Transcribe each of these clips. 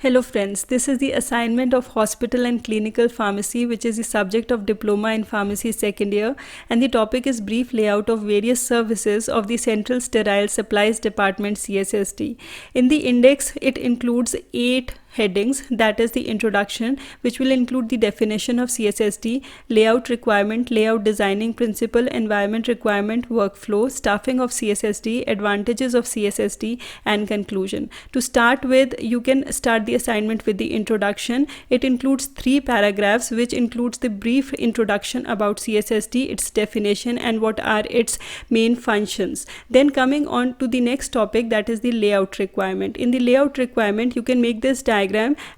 Hello friends, this is the assignment of Hospital and Clinical Pharmacy, which is the subject of Diploma in Pharmacy second year, and the topic is brief layout of various services of the Central Sterile Supplies Department CSSD. In the index, it includes 8 headings, that is the introduction, which will include the definition of CSSD, layout requirement, layout designing principle, environment requirement, workflow, staffing of CSSD, advantages of CSSD, and conclusion. To start with, you can start the assignment with the introduction. It includes 3 paragraphs, which includes the brief introduction about CSSD, its definition, and what are its main functions. Then coming on to the next topic, that is the layout requirement. In the layout requirement, you can make this diagram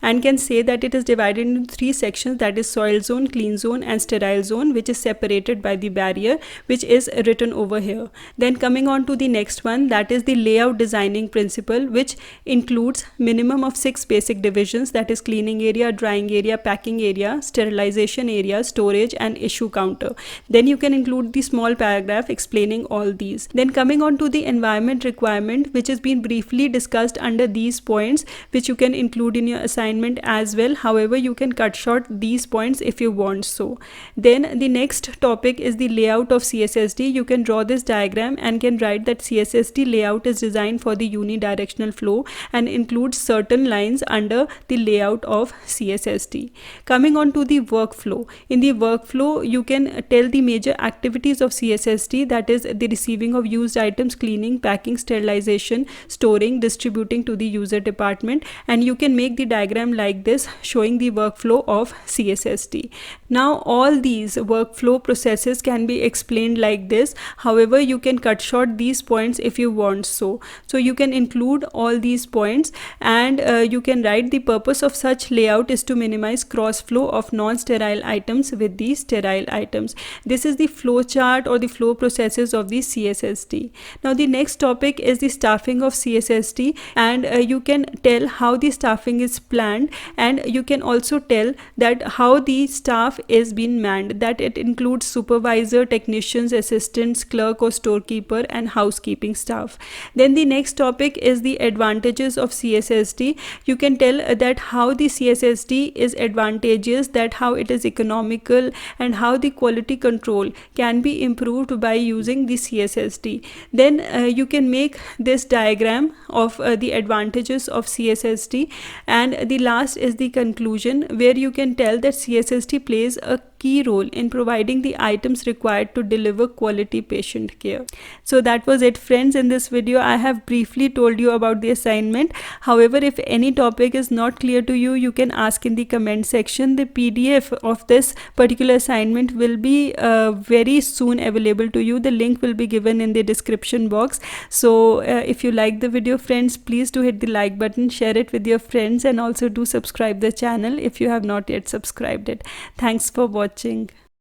and can say that it is divided into 3 sections, that is soil zone, clean zone, and sterile zone, which is separated by the barrier, which is written over here. Then coming on to the next one, that is the layout designing principle, which includes minimum of 6 basic divisions, that is cleaning area, drying area, packing area, sterilization area, storage, and issue counter. Then you can include the small paragraph explaining all these. Then coming on to the environment requirement, which has been briefly discussed under these points, which you can include in your assignment as well. However, you can cut short these points if you want so. Then the next topic is the layout of CSSD. You can draw this diagram and can write that CSSD layout is designed for the unidirectional flow and includes certain lines under the layout of CSSD. Coming on to the workflow. In the workflow, you can tell the major activities of CSSD, that is the receiving of used items, cleaning, packing, sterilization, storing, distributing to the user department, and you can make the diagram like this showing the workflow of CSSD. Now all these workflow processes can be explained like this. However, you can cut short these points if you want so. So you can include all these points, and you can write the purpose of such layout is to minimize cross flow of non-sterile items with the sterile items. This is the flow chart or the flow processes of the CSSD. Now the next topic is the staffing of CSSD, and you can tell how the staffing is planned, and you can also tell that how the staff is being manned, that it includes supervisor, technicians, assistants, clerk or storekeeper, and housekeeping staff. Then the next topic is the advantages of CSSD. You can tell that how the CSSD is advantageous, that how it is economical, and how the quality control can be improved by using the CSSD. Then you can make this diagram of the advantages of CSSD, and the last is the conclusion, where you can tell that CSSD plays a key role in providing the items required to deliver quality patient care. So that was it friends. In this video I have briefly told you about the assignment. However, if any topic is not clear to you, you can ask in the comment section. The PDF of this particular assignment will be very soon available to you. The link will be given in the description box. So if you like the video friends, please do hit the like button, share it with your friends, and also do subscribe the channel if you have not yet subscribed it. Thanks for watching.